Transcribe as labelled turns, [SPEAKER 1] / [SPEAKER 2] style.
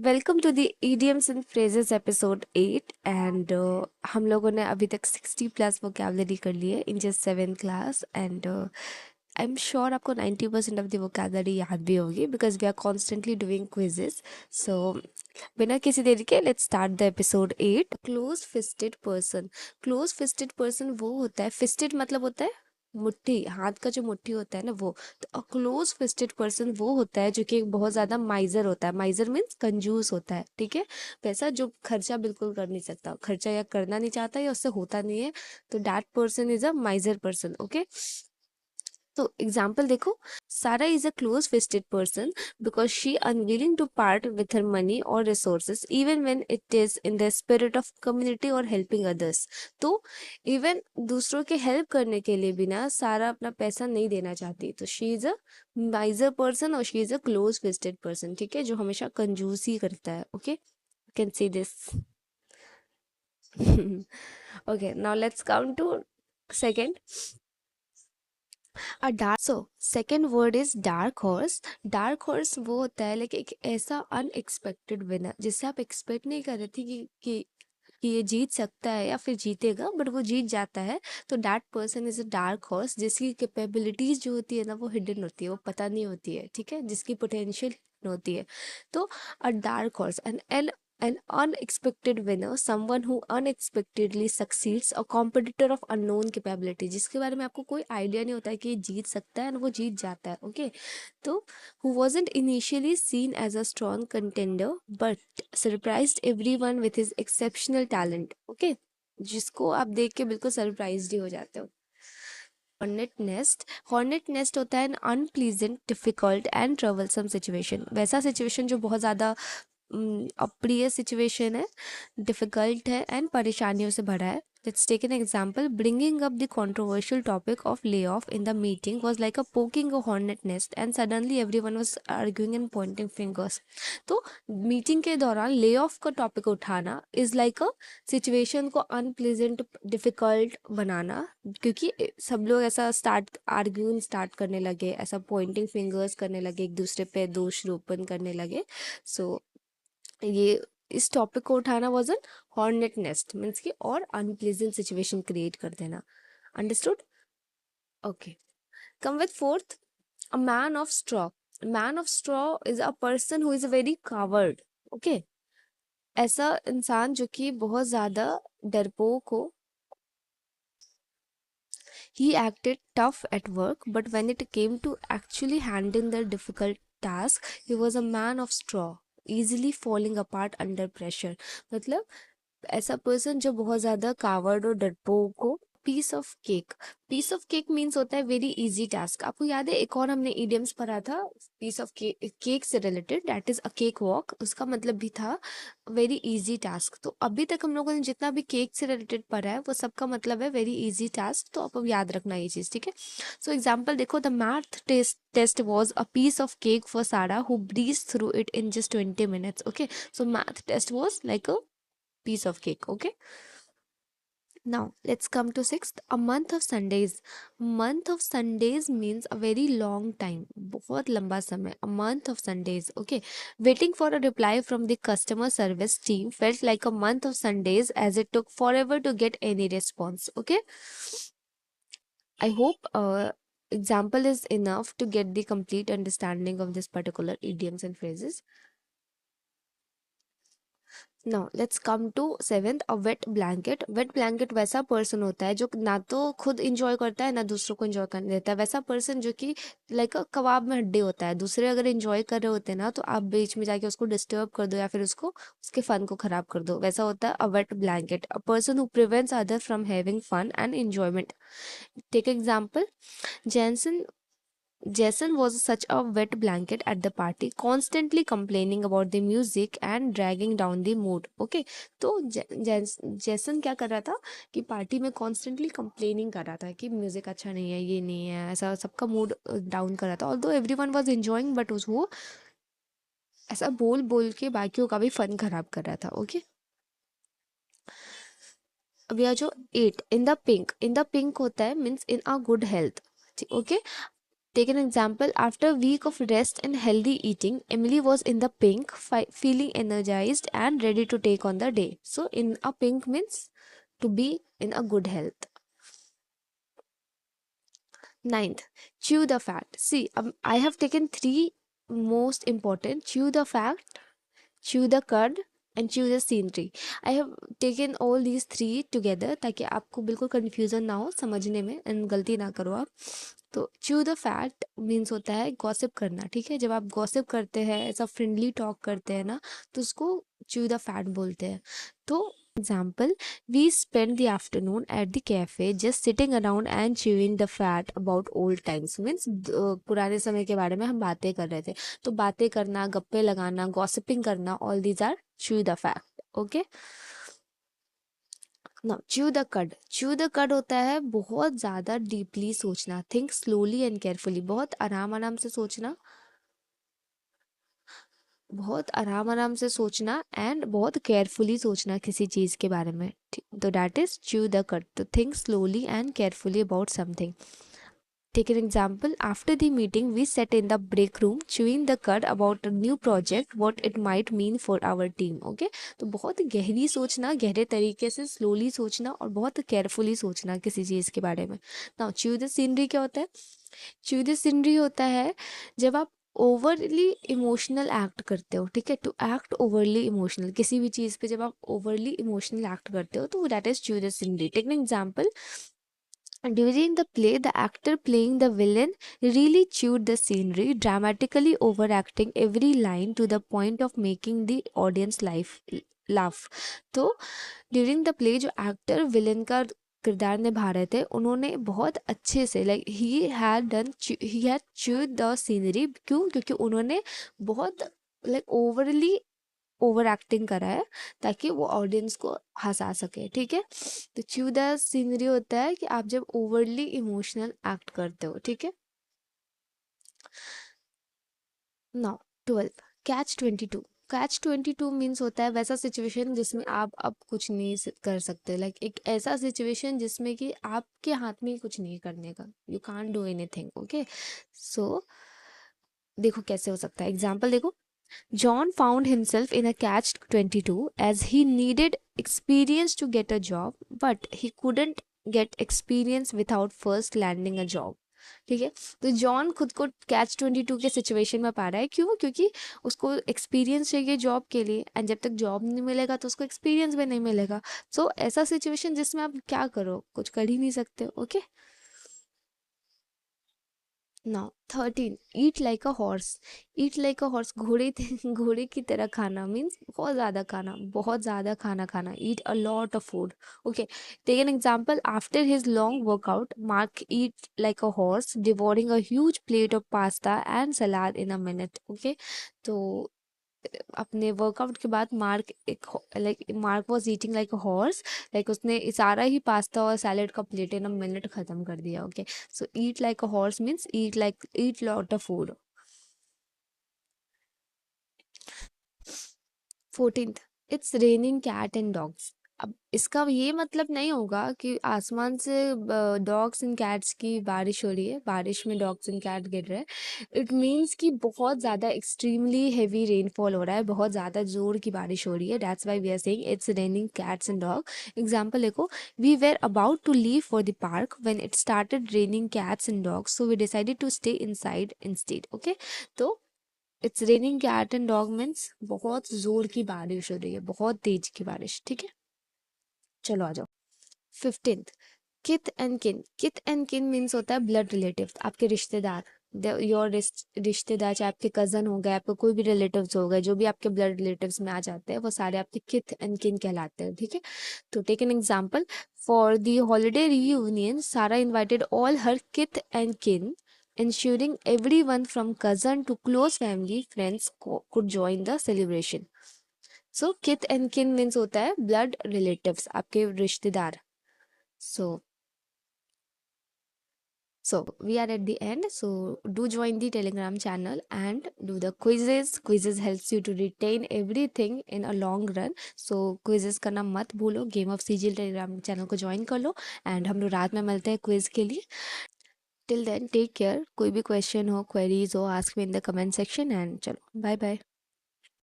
[SPEAKER 1] Welcome to the idioms and phrases episode 8 and हम लोगों ने अभी तक 60 प्लस वोकैबुलरी कर ली है in just 7th class and I am sure आपको 90% ऑफ द वोकैबुलरी याद भी होगी because we are constantly doing quizzes. So बिना किसी देरी के let's start the episode 8. Close fisted person. Close fisted person वो होता है, फिस्टेड मतलब होता है मुट्ठी, हाथ का जो मुट्ठी होता है ना वो. तो अ क्लोज फिस्टेड पर्सन वो होता है जो कि बहुत ज़्यादा माइजर होता है. माइजर मीन्स कंजूस होता है, ठीक है. पैसा जो खर्चा बिल्कुल कर नहीं सकता, खर्चा या करना नहीं चाहता या उससे होता नहीं है, तो that person is a miser person. Okay, तो एग्जाम्पल देखो. Sara is a close fisted person because she unwilling to part with her money और resources even when it is in the spirit of community और helping others. तो even दूसरों के help करने के लिए भी ना सारा अपना पैसा नहीं देना चाहती. तो she is a miser person और she is a close fisted person, ठीक है, जो हमेशा कंजूसी करता है. Okay, can see this. Okay, now let's come to second. A dark, so second word is dark horse. Dark horse वो होता है लाइक एक ऐसा अनएक्सपेक्टेड विनर जिससे आप एक्सपेक्ट नहीं कर रहे थे कि ये जीत सकता है या फिर जीतेगा, बट वो जीत जाता है. तो that person is a dark horse जिसकी कैपेबिलिटीज जो होती है ना वो हिडन होती है, वो पता नहीं होती है, ठीक है, जिसकी पोटेंशियल होती है. तो अ dark horse and an unexpected winner, someone who unexpectedly succeeds, a competitor of unknown capability, जिसके बारे में आपको कोई आइडिया नहीं होता है कि ये जीत सकता है और वो जीत जाता है. ओके, तो who wasn't initially seen as a strong contender but surprised everyone with his exceptional talent. Okay, जिसको आप देख के बिल्कुल सरप्राइज ही हो जाते हो. Hornet nest. हॉर्नेट नेस्ट होता है an unpleasant, difficult and troublesome situation. वैसा सिचुएशन जो बहुत ज़्यादा अप्रिय सिचुएशन है, डिफिकल्ट है एंड परेशानियों से भरा है. Let's take an example. Bringing up the controversial topic of layoff in the meeting was like a poking a hornet nest and suddenly everyone was arguing and pointing fingers. तो meeting के दौरान lay off का topic उठाना is like a situation को unpleasant, difficult बनाना, क्योंकि सब लोग ऐसा स्टार्ट आर्ग्यूइंग स्टार्ट करने लगे, ऐसा पॉइंटिंग फिंगर्स करने लगे, एक दूसरे पे दोष रोपण करने लगे. सो ये इस टॉपिक को उठाना was an hornet nest, means की और अनप्लेजेंट सिचुएशन क्रिएट कर देना. Understood. Okay, come with fourth. A man of straw. Man of straw is a person who is a very coward. Okay, ऐसा इंसान जो कि बहुत ज्यादा डरपोक हो. He acted tough at work, but when it came to actually handling the difficult task, he was a man of straw, easily falling apart under pressure. मतलब ऐसा पर्सन जो बहुत ज्यादा कावर्ड और डरपोक हो. Piece of cake. Piece of cake means होता है वेरी इजी टास्क. आपको याद है एक और हमने इडियम्स पढ़ा था पीस ऑफ केक से related, that is a cake walk. उसका मतलब भी था वेरी इजी टास्क. तो अभी तक हम लोगों ने जितना भी केक से रिलेटेड पढ़ा है वो सबका मतलब है वेरी इजी टास्क. तो आप अब याद रखना ये चीज, ठीक है. सो एग्जाम्पल देखो. The math test was a piece of cake for Sara who breeze through it in just 20 minutes. Okay, so math test was like a piece of cake. Okay, now let's come to sixth. A month of Sundays. Month of Sundays means a very long time, बहुत लंबा समय. A month of Sundays. Okay, waiting for a reply from the customer service team felt like a month of Sundays as it took forever to get any response. Okay, I hope example is enough to get the complete understanding of this particular idioms and phrases. Now let's come to seventh. A wet blanket. Wet blanket वैसा person होता है जो ना तो खुद enjoy करता है ना दूसरों को इंजॉय करने देता है. वैसा पर्सन जो कि लाइक कबाब में हड्डी होता है. दूसरे अगर इंजॉय कर रहे होते हैं ना तो आप बीच में जाके उसको डिस्टर्ब कर दो या फिर उसको उसके फन को खराब कर दो. वैसा होता है a wet blanket. A person who prevents other from having fun and enjoyment. Take example. Jason Jason was such a wet blanket at the party, constantly complaining about the music and dragging down the mood. Okay, तो जैसन क्या कर रहा था कि party में constantly complaining कर रहा था कि म्यूजिक अच्छा नहीं है, ये नहीं है, ऐसा सबका मूड डाउन कर रहा था. Although everyone was enjoying but वो ऐसा बोल बोल के बाकियों का भी फन खराब कर रहा था. ओके, अब यह जो 8 in the pink. In the pink होता है means in a good health. Okay, Take an example. After a week of rest and healthy eating, Emily was in the pink, feeling energized and ready to take on the day. So, in a pink means to be in a good health. Ninth, chew the fact. See, I have taken three most important: chew the fact, chew the cud and chew the scenery. I have taken all these three together ताकि आपको बिल्कुल confusion ना हो समझने में and गलती ना करो आप. तो chew the fact मीन्स होता है गॉसिप करना. ठीक है, जब आप गॉसिप करते हैं, ऐसा फ्रेंडली टॉक करते हैं ना, तो उसको chew the fact बोलते हैं. तो example, we spent the afternoon at the cafe just sitting around and chewing the fat about old times. Means पुराने समय के बारे में हम बातें कर रहे थे. तो बातें करना, गप्पे लगाना, गॉसिपिंग करना, all these are chew the fact. Okay, now chew the cud. Chew the cud होता है बहुत ज़्यादा डीपली सोचना. Think slowly and carefully. बहुत आराम आराम से सोचना, बहुत आराम आराम से सोचना एंड बहुत केयरफुली सोचना किसी चीज़ के बारे में. तो दैट इज च्यू द कड. तो think slowly and carefully about something. Take an example. After the meeting, we sat in the break room chewing the cud about a new project, what it might mean for our team. Okay? तो बहुत गहरी सोचना, गहरे तरीके से slowly सोचना और बहुत केयरफुली सोचना किसी चीज़ के बारे में. नाउ chew the scenery क्या होता है? chew the scenery होता है जब आप ओवरली इमोशनल एक्ट करते हो. ठीक है, टू एक्ट ओवरली इमोशनल. किसी भी चीज़ पे जब आप ओवरली इमोशनल एक्ट करते हो तो that is chew the scenery. Take an example. During the play, the actor playing the villain really chewed the scenery, dramatically overacting every line to the point of making the audience laugh. तो during the play जो actor villain का किरदार निभा रहे थे, उन्होंने बहुत अच्छे से he had chewed the scenery. क्यों? क्योंकि उन्होंने बहुत ओवरली ओवर एक्टिंग करा है ताकि वो ऑडियंस को हंसा सके. ठीक है, तो च्यू द सीनरी होता है कि आप जब ओवरली इमोशनल एक्ट करते हो. ठीक है, नाउ 12, कैच 22. कैच 22 मीन्स होता है वैसा सिचुएशन जिसमें आप अब कुछ नहीं कर सकते. एक ऐसा सिचुएशन जिसमें कि आपके हाथ में कुछ नहीं करने का. You can't do anything. Okay, so देखो कैसे हो सकता है. एग्जाम्पल देखो. John found himself in a catch-22 as he needed experience to get a job, but he couldn't get experience without first landing a job. ठीक है, तो John खुद को कैच 22 के सिचुएशन में पा रहा है. क्यों? क्योंकि उसको एक्सपीरियंस चाहिए जॉब के लिए एंड जब तक जॉब नहीं मिलेगा तो उसको एक्सपीरियंस भी नहीं मिलेगा. सो ऐसा सिचुएशन जिसमें आप क्या करो, कुछ कर ही नहीं सकते. Okay, now 13, eat like a horse. Eat like a horse, घोड़े की तरह खाना मीन्स बहुत ज़्यादा खाना, बहुत ज़्यादा खाना खाना. Eat a lot of food. Okay, take an example. After his long workout, Mark eat like a horse, devouring a huge plate of pasta and salad in a minute. Okay, तो अपने workout के बाद Mark was eating like a horse. उसने सारा ही पास्ता और salad का प्लेट इन अ मिनट खत्म कर दिया. Okay, so eat like a horse means eat lot of food. 14th, it's raining cat and dogs. अब इसका ये मतलब नहीं होगा कि आसमान से डॉग्स एंड कैट्स की बारिश हो रही है, बारिश में डॉग्स एंड कैट गिर रहे हैं. इट मीन्स कि बहुत ज़्यादा एक्सट्रीमली हैवी रेनफॉल हो रहा है, बहुत ज़्यादा जोर की बारिश हो रही है. That's why we are saying it's raining cats and dog. Example देखो. We were about to leave for the park when it started raining cats and dogs, so we decided to stay inside instead. Okay, तो it's raining cat and dog means बहुत जोर की बारिश हो रही है, बहुत तेज की बारिश. ठीक है, चलो आ जाओ. 15th, किथ एंड किन. किथ एंड किन मीन्स होता है ब्लड रिलेटिव, आपके रिश्तेदार. योर रिश्तेदार, चाहे आपके कजन हो गए, आपके कोई भी रिलेटिव्स हो गए, जो भी आपके ब्लड रिलेटिव्स में आ जाते हैं वो सारे आपके किथ एंड किन कहलाते हैं. ठीक है, तो take an example. For the holiday reunion, Sara invited all her kith and किन, ensuring everyone from cousin to close family friends could join the celebration. So kith and kin means होता है blood relatives, आपके रिश्तेदार. So we are at the end. So do join the Telegram channel and do the quizzes. Quizzes helps you to retain everything in a long run. So quizzes करना मत भूलो. Game of CGL Telegram channel को join कर लो and हम लोग रात में मिलते हैं क्विज के लिए. Till then take care. कोई भी क्वेश्चन हो, क्वेरीज हो, ask me in the comment section and चलो बाय बाय।